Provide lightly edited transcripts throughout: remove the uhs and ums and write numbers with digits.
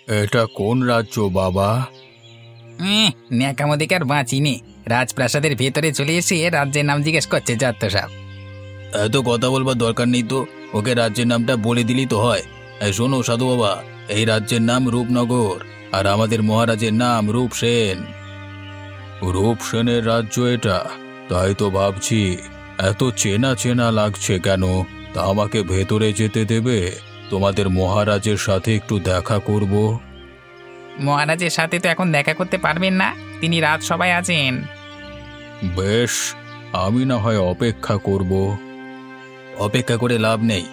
এটা কোন রাজ্য বাবা? ন্যাকামো দেখে আর বাঁচিনি। রাজপ্রাসাদের ভেতরে চলে এসে রাজ্যের নাম জিজ্ঞেস করছে যত সব। এত কথা বলবার দরকার নেই তো, ওকে রাজ্যের নামটা বলে দিলেই তো হয়। শোনো সাধু বাবা, এই রাজ্যের নাম রূপনগর, আর আমাদের মহারাজের নাম রূপসেন। রূপসেনের রাজ্য এটা? তাই তো ভাবছি, এত চেনা চেনা লাগছে কেন। তা আমাকে ভেতরে যেতে দেবে? তোমাদের মহারাজের সাথে একটু দেখা করব। মহারাজের সাথে তো এখন দেখা করতে পারবেন না, তিনি রাজসভায় আছেন। বেশ, আমি না হয় অপেক্ষা করব। অপেক্ষা করে লাভ নেই।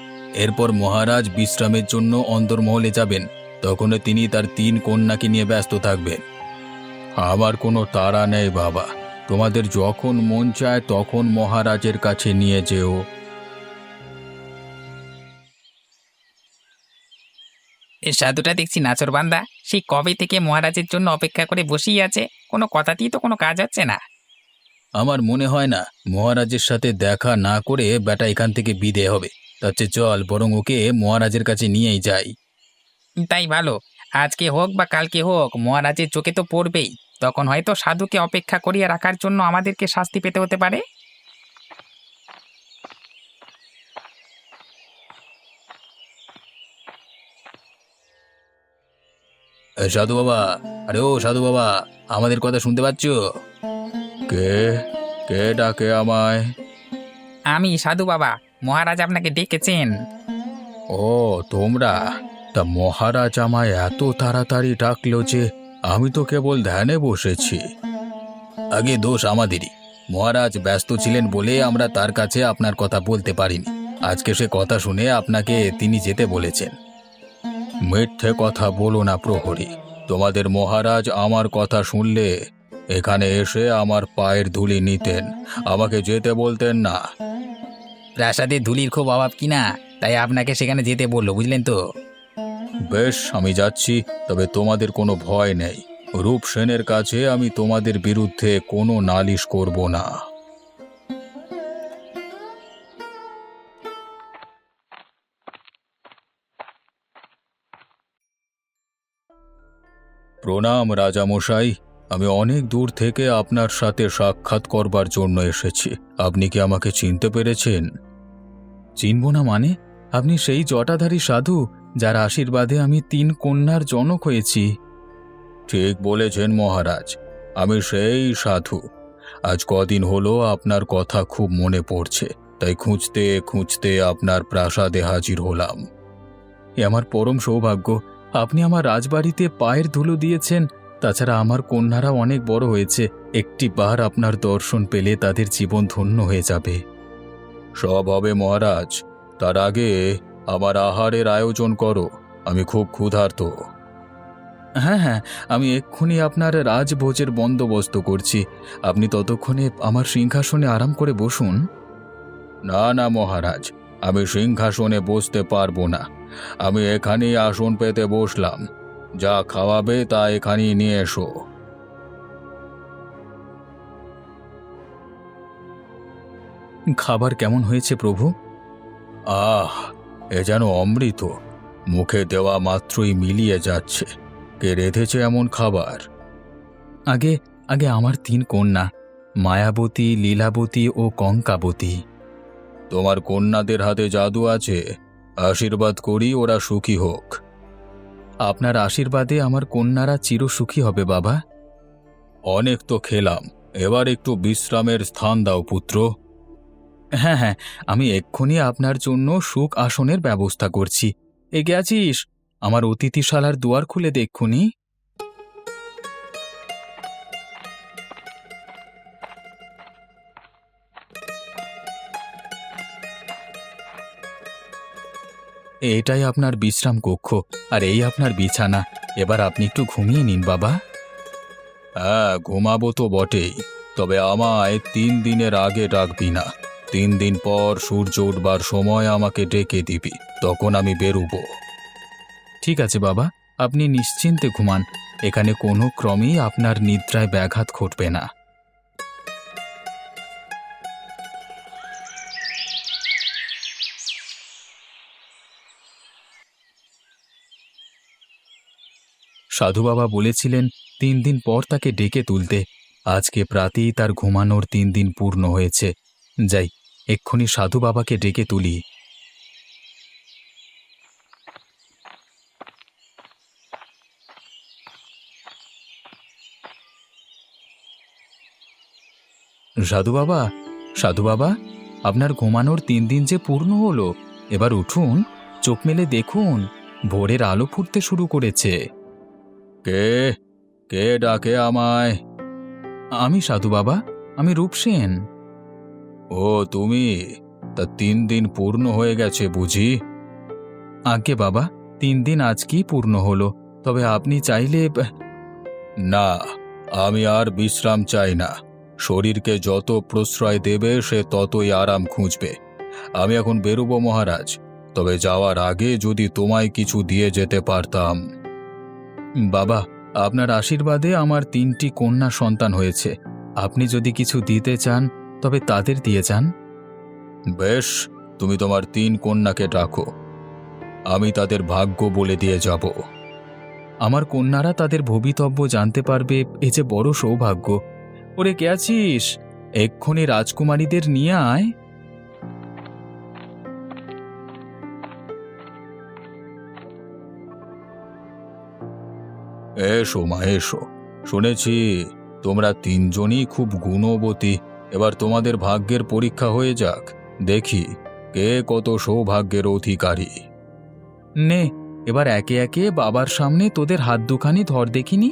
এরপর মহারাজ বিশ্রামের জন্য অন্দরমহলে যাবেন, তখন তিনি তার 3 কন্যাকে নিয়ে ব্যস্ত থাকবেন। আমার কোনো তাড়া নেই বাবা, তোমাদের যখন মন চায় তখন মহারাজের কাছে নিয়ে যেও। এ সাধুটা দেখছি নাচরবান্দা, সেই কবে থেকে মহারাজের জন্য অপেক্ষা করে বসেই আছে, কোনো কথাতেই তো কোনো কাজ হচ্ছে না। আমার মনে হয় না মহারাজের সাথে দেখা না করে বেটা এখান থেকে বিদে হবে। তার চেয়ে চল বরং ওকে মহারাজের কাছে নিয়েই যাই। তাই ভালো, আজকে হোক বা কালকে হোক মহারাজের চোখে তো পড়বেই। তখন হয়তো সাধুকে অপেক্ষা করিয়ে রাখার জন্য আমাদেরকে শাস্তি পেতে হতে পারে। সাধু বাবা, আরে ও সাধু বাবা, আমাদের কথা শুনতে পাচ্ছ? কে? কে ডাকে আমায়? আমি সাধু বাবা, মহারাজ আপনাকে ডেকেছেন। ও, তোমরা? তা মহারাজ আমায় এত তাড়াতাড়ি ডাকলো যে আমি তো কেবল ধ্যানে বসেছি। আগে দোষ আমাদেরই। মহারাজ ব্যস্ত ছিলেন বলে আমরা তার কাছে আপনার কথা বলতে পারিনি। আজকে সে কথা শুনে আপনাকে তিনি যেতে বলেছেন। মিথ্যে কথা বলো না প্রহরী। তোমাদের মহারাজ আমার কথা শুনলে এখানে এসে আমার পায়ের ধুলি নিতেন, আমাকে যেতে বলতেন না। প্রাসাদে ধুলির খুব অভাব কিনা, তাই আপনাকে সেখানে যেতে বললো, বুঝলেন তো। বেশ, আমি যাচ্ছি, তবে তোমাদের কোনো ভয় নেই। রূপসেনের কাছে আমি তোমাদের বিরুদ্ধে কোনো নালিশ করব না। প্রণাম রাজামশাই, আমি অনেক দূর থেকে আপনার সাথে সাক্ষাৎ করবার জন্য এসেছি। আপনি কি আমাকে চিনতে পেরেছেন? চিনব না মানে? আপনি সেই জটাধারী সাধু যার আশীর্বাদে আমি 3 কন্যার জনক হয়েছি। ঠিক বলেছেন মহারাজ, আমি সেই সাধু। আজ কদিন হলো আপনার কথা খুব মনে পড়ছে, তাই খুঁজতে খুঁজতে আপনার প্রাসাদে হাজির হলাম। এ আমার পরম সৌভাগ্য। আপনি আমার রাজবাড়িতে পায়ের ধুলো দিয়েছেন। তাছাড়া আমার কন্যারা অনেক বড় হয়েছে, একটি বার আপনার দর্শন পেলে তাদের জীবন ধন্য হয়ে যাবে। সব হবে মহারাজ, তার আগে আমার আহারের আয়োজন করো, আমি খুব ক্ষুধার্ত। হ্যাঁ হ্যাঁ, আমি এক্ষুনি আপনার রাজভোজের বন্দোবস্ত করছি। আপনি ততক্ষণে আমার সিংহাসনে আরাম করে বসুন। না না মহারাজ, আমি সিংহাসনে বসতে পারবো না। আমি এখানেই আসন পেতে বসলাম। যা খাওয়াবে তা এখানেই নিয়ে এসো। খাবার কেমন হয়েছে প্রভু? আহ, এ যেন অমৃত, মুখে দেওয়া মাত্রই মিলিয়ে যাচ্ছে। কে রেঁধেছে এমন খাবার? আগে আগে আমার 3 কন্যা, মায়াবতী, লীলাবতী ও কঙ্কাবতী। তোমার কন্যাদের হাতে জাদু আছে, আশীর্বাদ করি ওরা সুখী হোক। আপনার আশীর্বাদে আমার কন্যারা চিরসুখী হবে বাবা। অনেক তো খেলাম, এবার একটু বিশ্রামের স্থান দাও পুত্র। হ্যাঁ হ্যাঁ, আমি এক্ষুনি আপনার জন্য সুখ আসনের ব্যবস্থা করছি। এগে আছিস? আমার অতিথিশালার দুয়ার খুলে দেখুনি। এটাই আপনার বিশ্রাম কক্ষ, আর এই আপনার বিছানা। এবার আপনি একটু ঘুমিয়ে নিন বাবা। হ্যাঁ, ঘুমাবো তো বটেই, তবে আমায় 3 দিনের আগে ডাকবি না। 3 দিন পর সূর্য উঠবার সময় আমাকে ডেকে দিবি, তখন আমি বেরুব। ঠিক আছে বাবা, আপনি নিশ্চিন্তে ঘুমান। এখানে কোনো ক্রমেই আপনার নিদ্রায় ব্যাঘাত ঘটবে না। সাধু বাবা বলেছিলেন 3 দিন পর তাকে ডেকে তুলতে। আজকে প্রাতেই তার ঘুমানোর 3 দিন পূর্ণ হয়েছে। যাই, এক্ষুনি সাধু বাবাকে ডেকে তুলি। সাধু বাবা, সাধু বাবা, আপনার ঘুমানোর 3 দিন যে পূর্ণ হলো। এবার উঠুন, চোখ মেলে দেখুন, ভোরের আলো ফুটতে শুরু করেছে। কে কে ডাকে আমায়? আমি সাধু বাবা, আমি রূপসেন। ও তুমি? তা 3 দিন পূর্ণ হয়ে গেছে বুঝি? আজ্ঞে বাবা, 3 দিন আজকেই পূর্ণ হলো। তবে আপনি চাইলে না, আমি আর বিশ্রাম চাই না। শরীরকে যত প্রশ্রয় দেবে সে ততই আরাম খুঁজবে। আমি এখন বেরোবো মহারাজ, তবে যাওয়ার আগে যদি তোমায় কিছু দিয়ে যেতে পারতাম। বাবা, আপনার আশীর্বাদে আমার 3টি কন্যা সন্তান হয়েছে। আপনি যদি কিছু দিতে চান তবে তাদের দিয়ে যান। বেশ, তুমি তোমার 3 কন্যাকে ডাকো, আমি তাদের ভাগ্য বলে দিয়ে যাব। আমার কন্যারা তাদের ভবিতব্য জানতে পারবে, এ যে বড় সৌভাগ্য। ওরে, কে আছিস? এক্ষুনি রাজকুমারীদের নিয়ে আয়। এসো মা, এসো। শুনেছি তোমরা 3জনই খুব গুণবতী। এবার তোমাদের ভাগ্যের পরীক্ষা হয়ে যাক, দেখি কে কত সৌভাগ্যের অধিকারী। নে, এবার একে একে বাবার সামনে তোদের হাত দুখানি ধর দেখিনি।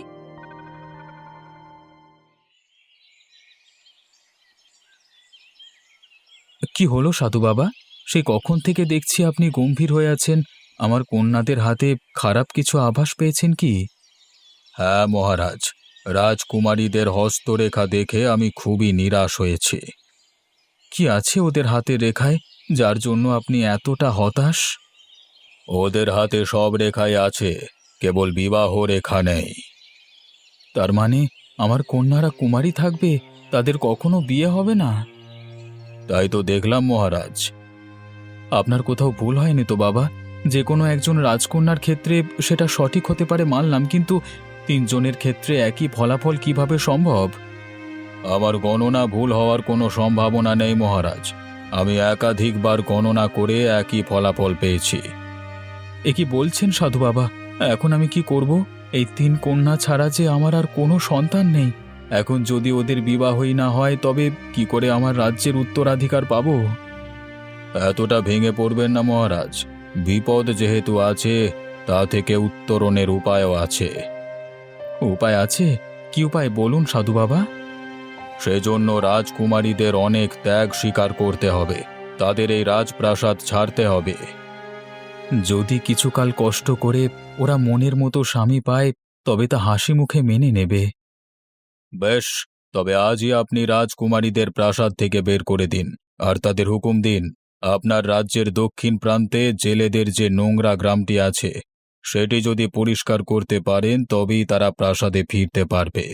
কি হলো সাধু বাবা? সেই কখন থেকে দেখছি আপনি গম্ভীর হয়ে আছেন। আমার কন্যাদের হাতে খারাপ কিছু আভাস পেয়েছেন কি? হ্যাঁ মহারাজ, রাজকুমারীদের হস্তরেখা দেখে আমি খুবই নিরাশ হয়েছি। কি আছে ওদের হাতের রেখায় যার জন্য আপনি এতটা হতাশ? ওদের হাতে সব রেখাই আছে, কেবল বিবাহ রেখা নেই। তার মানে আমার কন্যারা কুমারী থাকবে, তাদের কখনো বিয়ে হবে না? তাই তো দেখলাম মহারাজ। আপনার কোথাও ভুল হয়নি তো বাবা? যে কোনো একজন রাজকন্যার ক্ষেত্রে সেটা সঠিক হতে পারে মানলাম, কিন্তু 3জনের ক্ষেত্রে একই ফলাফল কিভাবে সম্ভব? আমার গণনা ভুল হওয়ার কোনো সম্ভাবনা নেই মহারাজ। আমি একাধিকবার গণনা করে একই ফলাফল পেয়েছি। এ কি বলছেন সাধু বাবা? এখন আমি কি করব? এই 3 কন্যা ছাড়া যে আমার আর কোনো সন্তান নেই। এখন যদি ওদের বিবাহই না হয় তবে কি করে আমার রাজ্যের উত্তরাধিকার পাবো? এতটা ভেঙে পড়বেন না মহারাজ। বিপদ যেহেতু আছে, তা থেকে উত্তরণের উপায়ও আছে। উপায় আছে? কি উপায় বলুন সাধু বাবা। সেজন্য রাজকুমারীদের অনেক ত্যাগ স্বীকার করতে হবে, তাদের এই রাজপ্রাসাদ ছাড়তে হবে। যদি কিছুকাল কষ্ট করে ওরা মনের মতো স্বামী পায় তবে তা হাসি মুখে মেনে নেবে। বেশ, তবে আজই আপনি রাজকুমারীদের প্রাসাদ থেকে বের করে দিন, আর তাদের হুকুম দিন আপনার রাজ্যের দক্ষিণ প্রান্তে জেলেদের যে নোংরা গ্রামটি আছে সেটি যদি পরিষ্কার করতে পারেন তবেই তারা প্রাসাদে ফিরতে পারবে।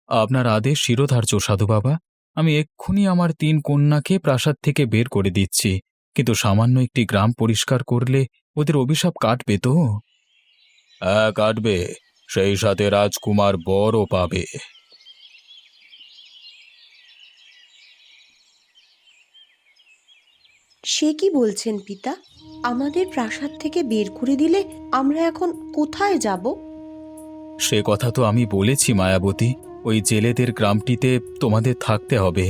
আপনার আদেশ শিরোধার্য সাধু বাবা। আমি এক্ষুনি আমার 3 কন্যাকে প্রাসাদ থেকে বের করে দিচ্ছি, কিন্তু সামান্য একটি গ্রাম পরিষ্কার করলে ওদের অভিশাপ কাটবে তো? হ্যাঁ, কাটবে। সেই সাথে রাজকুমার বরও পাবে। সে কি বলছেন পিতা? আমাদের প্রাসাদ থেকে বের করে দিলে আমরা এখন কোথায় যাব? সে কথা তো আমি বলেছি মায়াবতী, ওই জেলেদের গ্রামটিতে তোমাদের থাকতে হবে।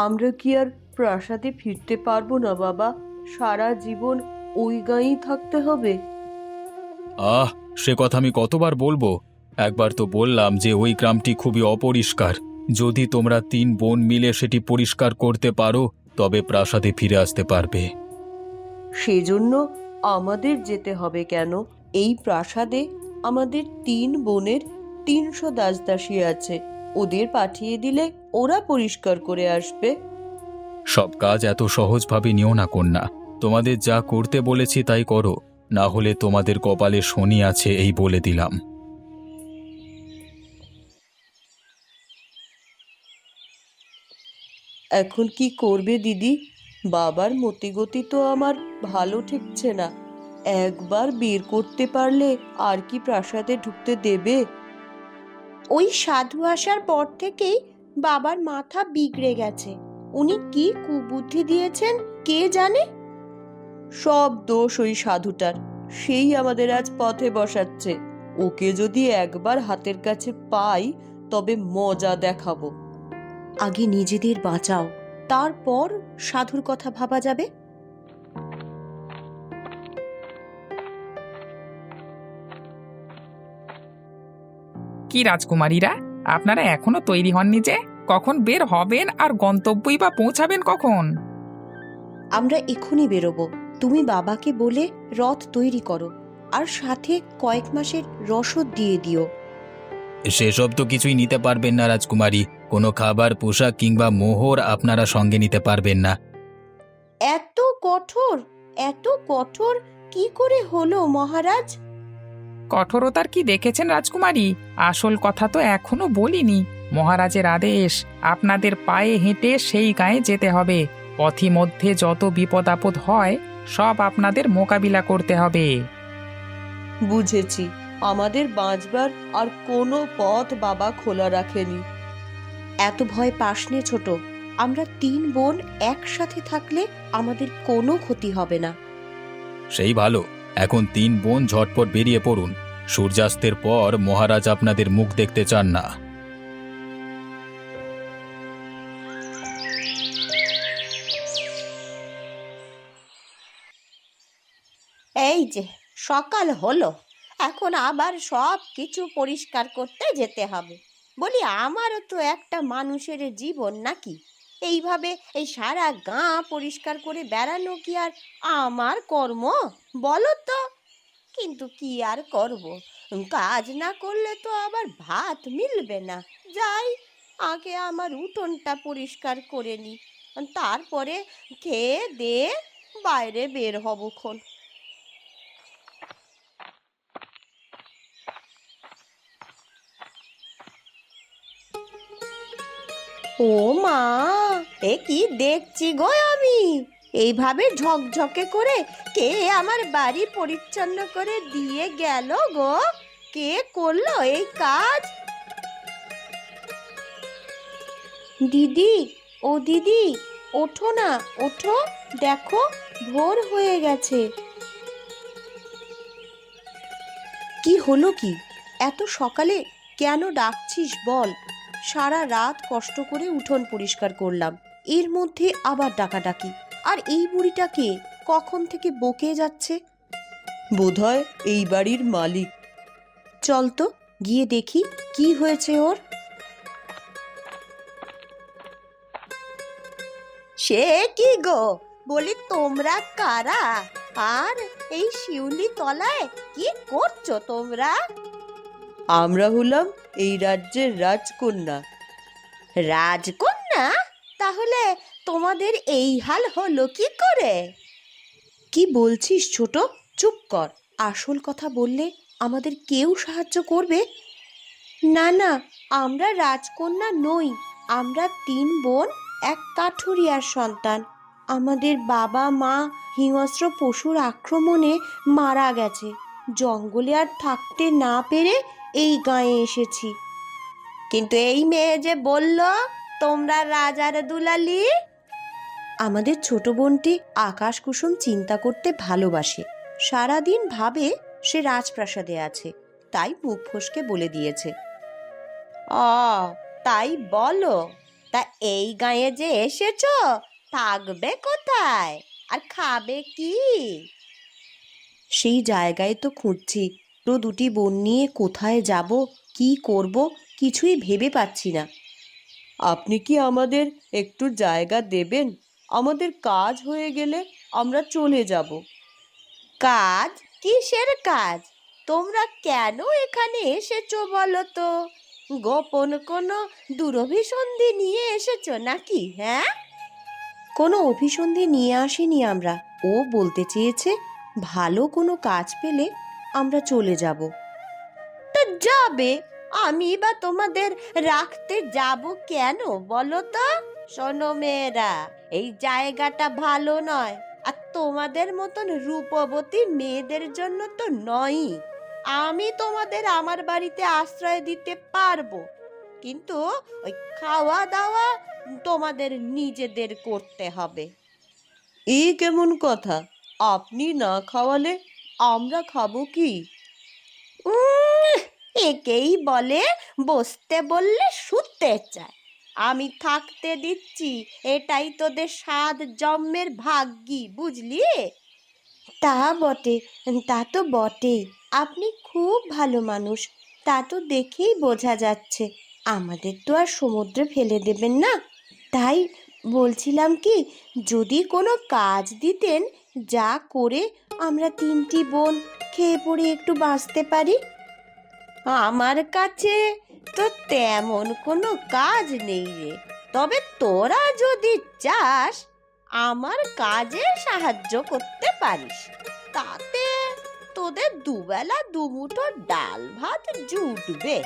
আমরা কি আর প্রাসাদে ফিরতে পারবো না বাবা? সারা জীবন ওই গাঁয়েই থাকতে হবে। আহ, সে কথা আমি কতবার বলবো? একবার তো বললাম যে ওই গ্রামটি খুবই অপরিষ্কার। যদি তোমরা 3 বোন মিলে সেটি পরিষ্কার করতে পারো তবে প্রাসাদে ফিরে আসতে পারবে। সেজন্য আমাদের যেতে হবে কেন? এই প্রাসাদে আমাদের 3 বোনের 300 দাসদাসী আছে, ওদের পাঠিয়ে দিলে ওরা পরিষ্কার করে আসবে। সব কাজ এত সহজভাবে নিও না কন্যা। তোমাদের যা করতে বলেছি তাই করো, না হলে তোমাদের কপালে শনি আছে এই বলে দিলাম। এখন কি করবে দিদি? বাবার মতিগতি তো আমার ভালো ঠেকছে না। একবার বের করতে পারলে আর কি প্রাসাদে ঢুকতে দেবে? ওই সাধু আসার পর থেকেই বাবার মাথা বিগড়ে গেছে। উনি কি কুবুদ্ধি দিয়েছেন কে জানে। সব দোষ ওই সাধুটার, সেই আমাদের আজ পথে বসাচ্ছে। ওকে যদি একবার হাতের কাছে পাই তবে মজা দেখাবো। আগে নিজেদের বাঁচাও, তারপর সাধুর কথা ভাবা যাবে। কি রাজকুমারীরা, আপনারা এখনো তৈরি হননি যে? কখন বের হবেন আর গন্তব্যই বা পৌঁছাবেন কখন? আমরা এখনই বেরোবো। তুমি বাবাকে বলে রথ তৈরি করো, আর সাথে কয়েক মাসের রসদ দিয়ে দিও। সেসব তো কিছুই নিতে পারবেন না রাজকুমারী। কোনো খাবার, পোশাক কিংবা মোহর আপনারা সঙ্গে নিতে পারবেন না। এত কঠোর, এত কঠোর কি করে হলো মহারাজ? কঠোরতার কি দেখেছেন রাজকুমারী? আসল কথা তো এখনো বলিনি। মহারাজের আদেশ, আপনাদের পায়ে হেঁটে সেই গায়ে যেতে হবে। পথি মধ্যে যত বিপদ আপদ হয় সব আপনাদের মোকাবিলা করতে হবে। বুঝেছি, আমাদের বাঁচবার আর কোনো পথ বাবা খোলা রাখেনি। এত ভয় পাস নে ছোট, আমরা 3 বোন একসাথে থাকলে আমাদের কোনো ক্ষতি হবে না। সেই ভালো। এখন 3 বোন ঝটপট বেরিয়ে পড়ুন। সূর্যাস্তের পর মহারাজ আপনাদের মুখ দেখতে চান না। এই যে সকাল হলো, এখন আবার সব কিছু পরিষ্কার করতে যেতে হবে। বলি, আমারও তো একটা মানুষের জীবন নাকি? এইভাবে এই সারা গাঁ পরিষ্কার করে বেড়ানো কি আর আমার কর্ম বলো তো? কিন্তু কি আর করব, কাজ না করলে তো আবার ভাত মিলবে না। যাই, আগে আমার উঠোনটা পরিষ্কার করে নি, তারপরে খেয়ে দে বাইরে বের হবক্ষণ। ও মা, এ কি দেখছি গো আমি! এইভাবে ঝকঝকে করে কে আমার বাড়ি পরিচ্ছন্ন করে দিয়ে গেল গো? কে করলো এই কাজ? দিদি, ও দিদি, ওঠো না, ওঠো, দেখো ভোর হয়ে গেছে। কি হলো কি? এত সকালে কেন ডাকছিস বল? সারা রাত কষ্ট করে উঠোন পরিষ্কার করলাম, এর মধ্যে আবার ডাকাডাকি। আর এই বুড়িটা কে? কখন থেকে বকে যাচ্ছে। বোধহয় এই বাড়ির মালিক। চল তো গিয়ে দেখি কি হয়েছে ওর। সে কি গো, বলি তোমরা কারা? আর এই শিউলি তলায় কি করছো তোমরা? আমরা হলাম এই রাজ্যের রাজকন্যা। রাজকন্যা? তাহলে তোমাদের এই হাল হলো কি করে? কি বলছিস ছোট? চুপ কর। আসল কথা বললে আমাদের কেউ সাহায্য করবে না। না, আমরা রাজকন্যা নই। আমরা 3 বোন এক কাঠুরিয়ার সন্তান। আমাদের বাবা মা হিংস্র পশুর আক্রমণে মারা গেছে। জঙ্গলে আর থাকতে না পেরে এই গাঁয়ে এসেছি। কিন্তু এই মেয়ে যে বলল তোমরা রাজার দুলালি। আমাদের ছোট বোনটি আকাশ কুসুম চিন্তা করতে ভালোবাসে। সারাদিন ভাবে সে রাজপ্রাসাদে আছে, তাই মুখ ফসকে বলে দিয়েছে। ও, তাই বলো? তা এই গাঁয়ে যে এসেছো, থাকবে কোথায় আর খাবে কি? সেই জায়গায় তো খুঁজছি। তো 2টি বোন নিয়ে কোথায় যাব, কি করব, কিছুই ভেবে পাচ্ছি না। আপনি কি আমাদের একটু জায়গা দেবেন? আমাদের কাজ হয়ে গেলে আমরা চলে যাব। কাজ? কিসের কাজ? তোমরা কেন এখানে এসেছো বলো তো? গোপন কোনো দুরভিসন্ধি নিয়ে এসেছো নাকি? হ্যাঁ, কোনো অভিসন্ধি নিয়ে আসিনি আমরা। ও বলতে চেয়েছে ভালো কোনো কাজ পেলে আমরা চলে যাব। তো যাবে, আমি বা তোমাদের রাখতে যাব কেন বলো তো? শোনো মেয়েরা, এই জায়গাটা ভালো নয়, আর তোমাদের মতন রূপবতী মেয়েদের জন্য তো নয়ই। আমি তোমাদের আমার বাড়িতে আশ্রয় দিতে পারবো, কিন্তু ওই খাওয়া দাওয়া তোমাদের নিজেদের করতে হবে। এই কেমন কথা? আপনি না খাওয়ালে আমরা খাবো কি? উম, একেই বলে বসতে বললে শুতে চায়। আমি থাকতে দিচ্ছি, এটাই তোদের 7 জন্মের ভাগ্যি, বুঝলি? তা বটে, তা তো বটেই। আপনি খুব ভালো মানুষ, তা তো দেখেই বোঝা যাচ্ছে। আমাদের তো আর সমুদ্রে ফেলে দেবেন না। তাই বলছিলাম কি, যদি কোনো কাজ দিতেন, যা করে আমরা 3টি বোন খেয়ে পড়ে একটু বাঁচতে পারি। আমার কাছে তো তেমন কোনো কাজ নেই রে, তবে তোরা যদি চাস আমার কাজে সাহায্য করতে পারিস, তাতে তোদের দুবেলা দুমুঠো ডাল ভাত জুটবে।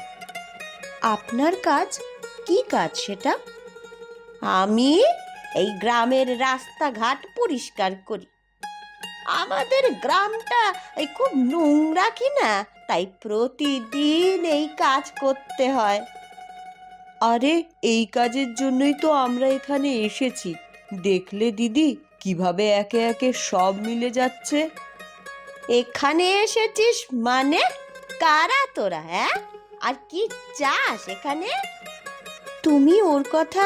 আপনার কাজ কি কাজ সেটা? আমি এই গ্রামের রাস্তাঘাট পরিষ্কার করি। আমাদের গ্রামটা এই খুব নোংরা কি না, তাই প্রতিদিন এই কাজ করতে হয়। আরে এই কাজের জন্যই তো আমরা এখানে এসেছি। দেখলে দিদি, কিভাবে একে একে সব মিলে যাচ্ছে। এখানে এসেছিস মানে? কারা তোরা, হ্যাঁ? আর কি চাস এখানে? তুমি ওর কথা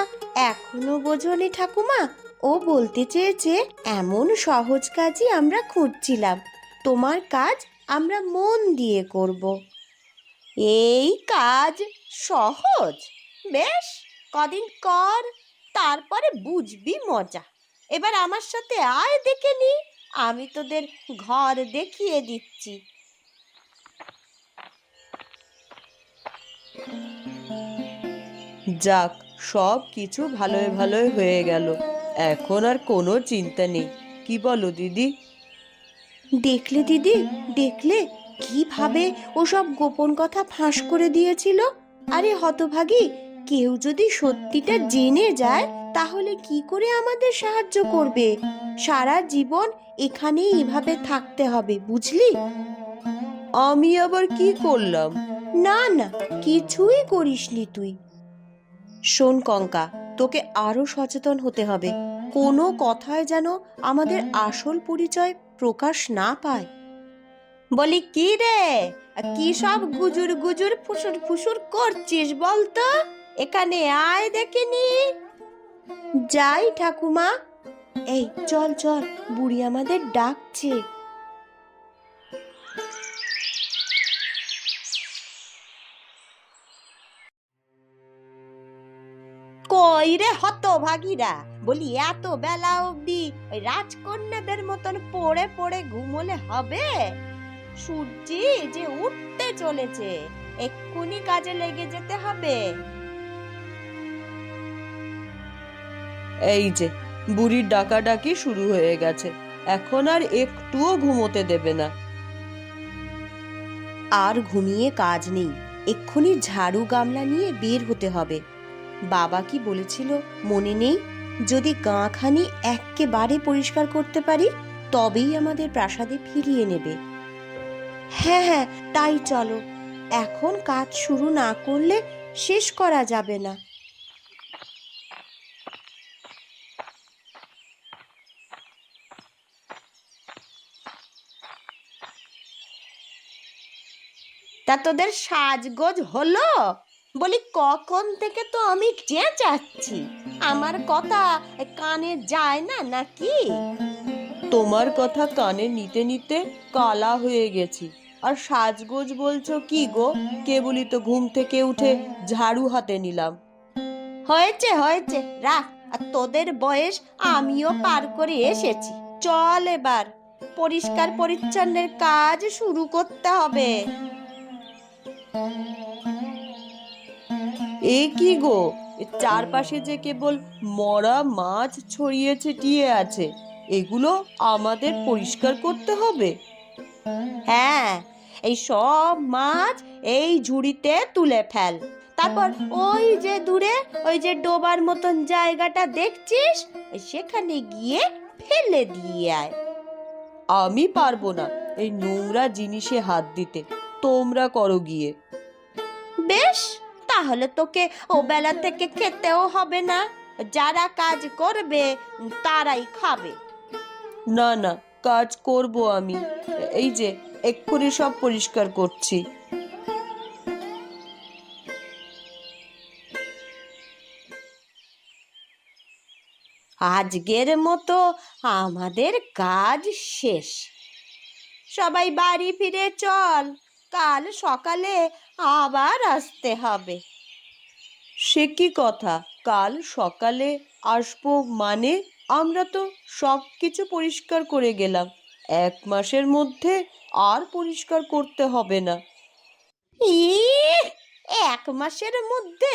এখনো বোঝোনি ঠাকুমা। ও বলতে চেয়েছে এমন সহজ কাজই আমরা খুঁজছিলাম, তোমার কাজ আমরা মন দিয়ে করব। এই কাজ সহজ? বেশ, কদিন কর, তারপরে বুঝবি মজা। এবার আমার সাথে আয়, দেখে নি, আমি তোদের ঘর দেখিয়ে দিচ্ছি। যাক, সব কিছু ভালোই ভালোই হয়ে গেল। এখন আর কোনো চিন্তা নেই। কি বলো দিদি? দেখলে দিদি, দেখলে কিভাবে ওসব গোপন কথা ফাঁস করে দিয়েছিল? আরে হতভাগী, কেউ যদি সত্যিটা জেনে যায় তাহলে কি করে আমাদের সাহায্য করবে? সারা জীবন এখানেই এভাবে থাকতে হবে, বুঝলি? আমি আবার কি করলাম? না না, কিছুই করিসনি তুই। শোন কঙ্কা, তোকে আরো সচেতন হতে হবে। কোনো কথায় যেন আমাদের আসল পরিচয় প্রকাশ না পায়। বলি কি রে, কি সব গুজুর গুজুর ফুসুর ফুসুর করছিস বলতো? এখানে আয়, দেখিনি। যাই ঠাকুমা। এই চল চল, বুড়ি আমাদের ডাকছে। কই রে হতভাগীরা, বলি এত বেলা অবধি ওই রাজকন্যাদের মতন পড়ে পড়ে ঘুমোলে হবে? সূর্যি যে উঠতে চলেছে, এক্ষুনি কাজে লেগে যেতে হবে। এই যে বুড়ির ডাকাডাকি শুরু হয়ে গেছে, এখন আর একটুও ঘুমোতে দেবে না। আর ঘুমিয়ে কাজ নেই, এক্ষুনি ঝাড়ু গামলা নিয়ে বের হতে হবে। বাবা কি বলেছিল মনে নেই? যদি গাঁখানি এক্কেবারে পরিষ্কার করতে পারি তবেই আমাদের প্রাসাদে ফিরিয়ে নেবে। হ্যাঁ হ্যাঁ, তাই চলো। এখন কাজ শুরু না করলে শেষ করা যাবে না। তা তোদের সাজগোজ হলো? বলি কখন থেকে তো আমি চেঁচাচ্ছি, আমার কথা কানে যায় না নাকি? তোমার কথা কানে নিতে নিতে কালা হয়ে গেছি, আর সাজগোজ বলছো কি গো? কেবলই তো ঘুম থেকে উঠে ঝাড়ু হাতে নিলাম। হয়েছে হয়েছে, রাখ। আর তোদের বয়স আমিও পার করে এসেছি। চল এবার পরিষ্কার পরিচ্ছন্নের কাজ শুরু করতে হবে। এ কি গো, এর চারপাশে যে কেবল মরা মাছ ছড়িয়ে ছিটিয়ে আছে, এগুলো আমাদের পরিষ্কার করতে হবে? হ্যাঁ, এই সব মাছ এই ঝুড়িতে তুলে ফেল। তারপর ওই যে দূরে ওই যে ডোবার মতন জায়গাটা দেখছিস, সেখানে গিয়ে ফেলে দিয়ে আয়। আমি পারবো না এই নোংরা জিনিসে হাত দিতে, তোমরা করো গিয়ে। বেশ, তাহলে তোকে ও বেলা থেকে খেতেও হবে না, যারা কাজ করবে তারাই খাবে। না না, কাজ করব আমি, এই যে এক্ষুনি সব পরিষ্কার করছি। আজকের মতো আমাদের কাজ শেষ। সবাই বাড়ি ফিরে চল, কাল সকালে আবার আসতে হবে। সে কি কথা, কাল সকালে আসবো মানে? আমরা তো সব কিছু পরিষ্কার করে গেলাম, 1 মাসের মধ্যে আর পরিষ্কার করতে হবে না। ইহ, 1 মাসের মধ্যে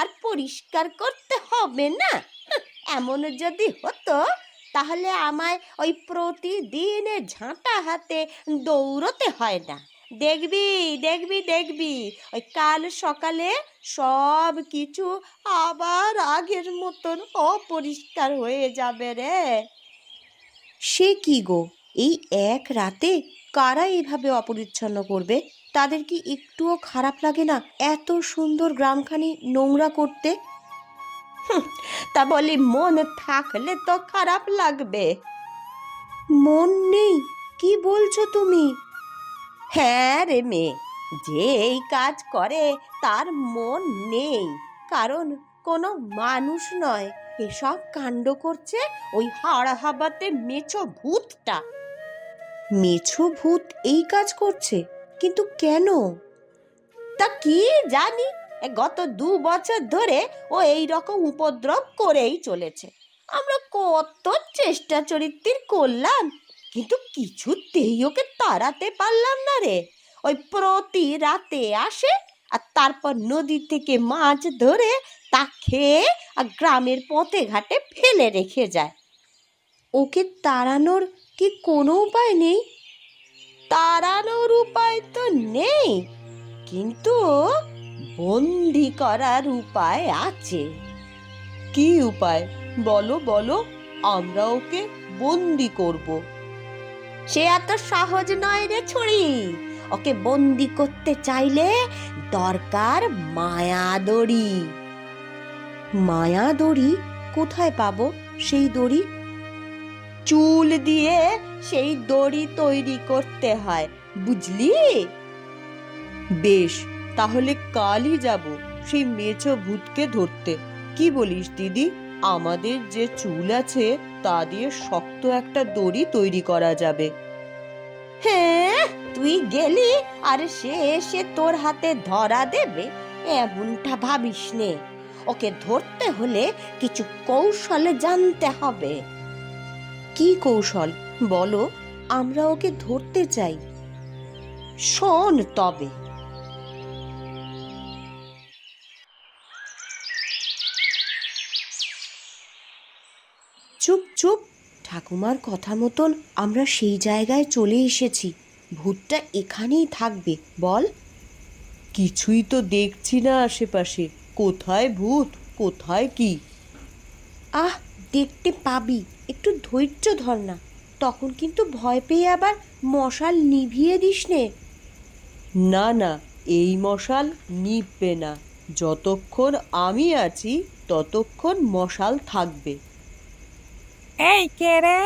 আর পরিষ্কার করতে হবে না? এমন যদি হতো তাহলে আমায় ওই প্রতিদিন ঝাঁটা হাতে দৌড়তে হয় না। দেখবি দেখবি দেখবি, ওই কাল সকালে সব কিছু আবার আগের মতন অপরিষ্কার হয়ে যাবে রে। সে কি গো, এই এক রাতে কারা এইভাবে অপরিচ্ছন্ন করবে? তাদের কি একটুও খারাপ লাগে না এত সুন্দর গ্রামখানি নোংরা করতে? তা বলি মন থাকলে তো খারাপ লাগবে। মন নেই? কি বলছো তুমি? হ্যাঁ রে মেয়ে, যে এই কাজ করে তার মন নেই, কারণ কোনো মানুষ নয়, এসব কাণ্ড করছে ওই হাড় হাবাতে মেছো ভূতটা। মেছো ভূত এই কাজ করছে? কিন্তু কেন? তা কি জানি, গত 2 বছর ধরে ও এই রকম উপদ্রব করেই চলেছে। আমরা কত চেষ্টা চরিত্র করলাম, কিন্তু কিছুতেই ওকে তাড়াতে পারলাম না রে। ওই প্রতি রাতে আসে, আর তারপর নদী থেকে মাছ ধরে তা খেয়ে আর গ্রামের পথে ঘাটে ফেলে রেখে যায়। ওকে তাড়ানোর কি কোনো উপায় নেই? তাড়ানোর উপায় তো নেই, কিন্তু বন্দি করার উপায় আছে। কি উপায় বলো বলো, আমরা ওকে বন্দি করব। সে এত সহজ নয় রে ছুরি। ওকে বন্দি করতে চাইলে দরকার মায়া দড়ি। মায়া দড়ি? কোথায় পাবো সেই দড়ি? চুল দিয়ে সেই দড়ি তৈরি করতে হয়, বুঝলি? বেশ, তাহলে কালই যাব সেই মেছো ভূতকে ধরতে। কি বলিস দিদি? আমাদের যে চুল আছে তা দিয়ে শক্ত একটা দড়ি তৈরি করা যাবে। হ্যাঁ, তুই গেলি আর সে এসে তোর হাতে ধরা দেবে এমনটা ভাবিস নে। ওকে ধরতে হলে কিছু কৌশল জানতে হবে। কি কৌশল বলো, আমরা ওকে ধরতে চাই। শোন তবে। চুপ চুপ, ঠাকুমার কথা মতন আমরা সেই জায়গায় চলে এসেছি। ভূতটা এখানেই থাকবে, বল। কিছুই তো দেখছি না আশেপাশে, কোথায় ভূত কোথায় কি? আহ, দেখতে পাবি, একটু ধৈর্য ধর না। তখন কিন্তু ভয় পেয়ে আবার মশাল নিভিয়ে দিস নে। না না, এই মশাল নিভবে না, যতক্ষণ আমি আছি ততক্ষণ মশাল থাকবে। এই কে রে?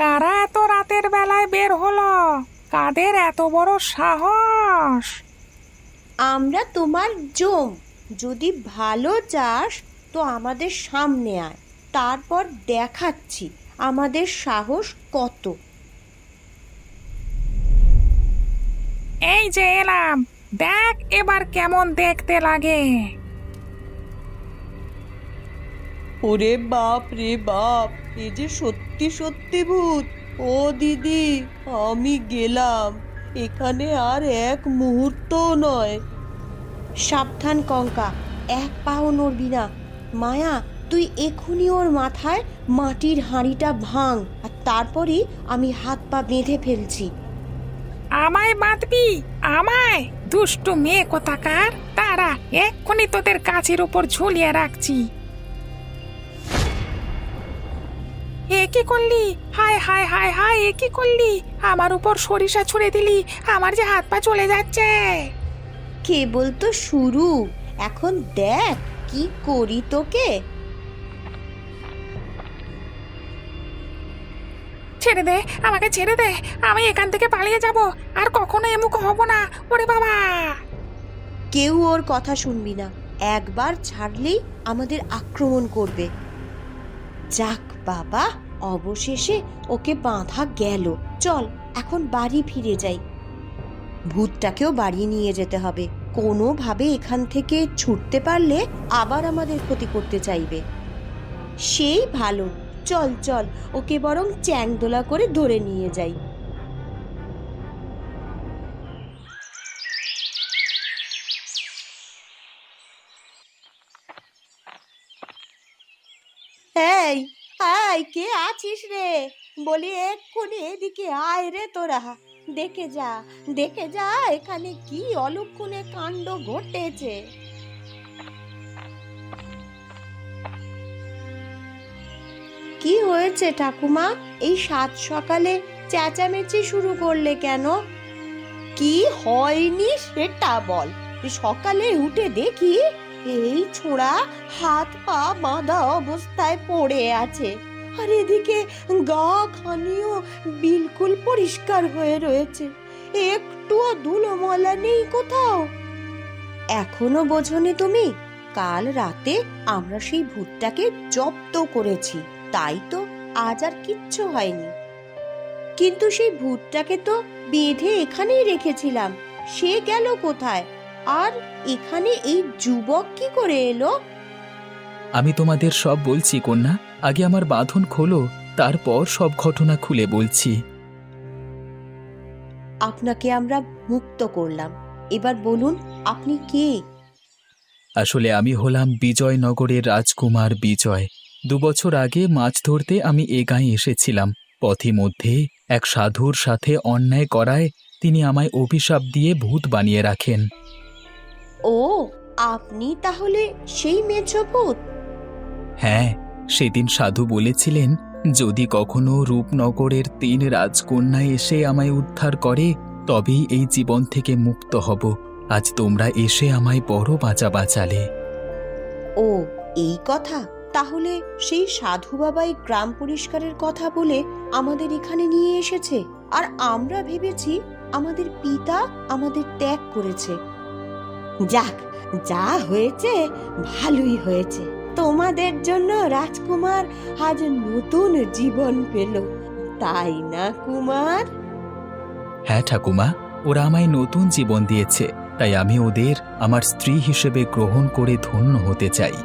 কারা এত রাতের বেলায় বের হলো? কাদের এত বড় সাহস? আমরা তোমার জম, যদি ভালো চাস তো আমাদের সামনে আয়, তারপর দেখাচ্ছি আমাদের সাহস কত। এই যে এলাম, দেখ এবার কেমন দেখতে লাগে। ওরে বাপ রে বাপ, এ যে সত্যি সত্যি ভূত। ও দিদি, আমি গেলাম, এখানে আর 1 মুহূর্তও নয়। সাবধান কঙ্কা, 1 পাও নড়বি না। মায়া, তুই এখুনি ওর মাথায় মাটির হাঁড়িটা ভাঙ, আর তারপরই আমি হাত পা বেঁধে ফেলছি। আমায় বাঁধবি? আমায়? দুষ্টু মেয়ে কোথাকার! তারা এক্ষুনি তোদের গাছের উপর ঝুলিয়ে রাখছি। এ কি করলি? হায় হায় হায় হায়, এ কি করলি? আমার উপর সরিষা ছুঁড়ে দিলি, আমার যে হাত পা চলে যাচ্ছে। কেবল তো শুরু, এখন দেখ কি করি তোকে। ছেড়ে দে, আমাকে ছেড়ে দে, আমি এখান থেকে পালিয়ে যাব, আর কখনো এমুখ হব না। ওরে বাবা! কেউ ওর কথা শুনবি না, একবার ছাড়লেই আমাদের আক্রমণ করবে। যাক বাবা, অবশেষে ওকে বাঁধা গেল। চল এখন বাড়ি ফিরে যাই। ভূতটাকেও বাড়ি নিয়ে যেতে হবে, কোনোভাবে এখান থেকে ছুটতে পারলে আবার আমাদের ক্ষতি করতে চাইবে। সেই ভালো, চল চল ওকে বরং চ্যাংদোলা করে ধরে নিয়ে যাই। এই আয়, কে আছিস রে? বলি এক্ষুনি এদিকে আয় রে তোরা। দেখে যা, দেখে যা এখানে কি অলক্ষণে কাণ্ড ঘটেছে। কি হয়েছে ঠাকুমা? এই সাত সকালে চেঁচামেচি শুরু করলে কেন? কি হয়নি সেটা বল। সকালে উঠে দেখি এই ছোড়া হাত পা বাঁধা অবস্থায় পড়ে আছে, আর এদিকে গা খানিও বিলকুল পরিষ্কার হয়ে রয়েছে, একটুও ধুলোমলা নেই কোথাও। এখনো বোঝনি তুমি? কাল রাতে আমরা সেই ভূতটাকে জব্দ করেছি, তাই তো আজ আর কিচ্ছু হয়নি। কিন্তু সেই ভূতটাকে তো বেঁধে এখানেই রেখেছিলাম, সে গেল কোথায়? আর এখানে এই যুবক কি করে এলো? আমি তোমাদের সব বলছি কন্যা, আগে আমার বাঁধন খোলো, তারপর সব ঘটনা খুলে বলছি। আপনাকে আমরা মুক্ত করলাম, এবার বলুন আপনি কে? আসলে আমি হলাম বিজয়নগরের রাজকুমার বিজয়। 2 বছর আগে মাছ ধরতে আমি এ গাঁয়ে এসেছিলাম। পথিমধ্যে এক সাধুর সাথে অন্যায় করায় তিনি আমায় অভিশাপ দিয়ে ভূত বানিয়ে রাখেন। ও, আপনি তাহলে সেই মেছো ভূত? হ্যাঁ, সেদিন সাধু বলেছিলেন যদি কখনো রূপনগরের 3 রাজকন্যা এসে আমায় উদ্ধার করে তবেই এই জীবন থেকে মুক্ত হব। আজ তোমরা এসে আমায় বড় বাঁচালে। ও, এই কথা। তাহলে সেই সাধু বাবাই গ্রাম পরিষ্কারের কথা বলে আমাদের এখানে নিয়ে এসেছে, আর আমরা ভেবেছি আমাদের পিতা আমাদের ত্যাগ করেছে। যাক, যা হয়েছে ভালোই হয়েছে। তোমাদের জন্য রাজকুমার আজ নতুন জীবন পেল, তাই না কুমার? হ্যাঁ ঠাকুমা, ওরা আমায় নতুন জীবন দিয়েছে, তাই আমি ওদের আমার স্ত্রী হিসেবে গ্রহণ করে ধন্য হতে চাই।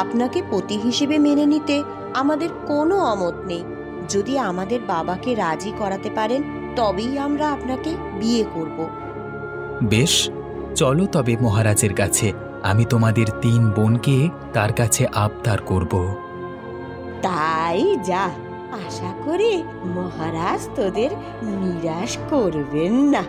আপনাকে পতি হিসেবে মেনে নিতে আমাদের কোনো অমত নেই। যদি আমাদের বাবাকে রাজি করাতে পারেন তবেই আমরা আপনাকে বিয়ে করব। বেশ, চলো তবে মহারাজের কাছে। আমি তোমাদের 3 বোনকে তার কাছে আবদার করব। তাই যা, আশা করি মহারাজ তোদের নিরাশ করবেন না।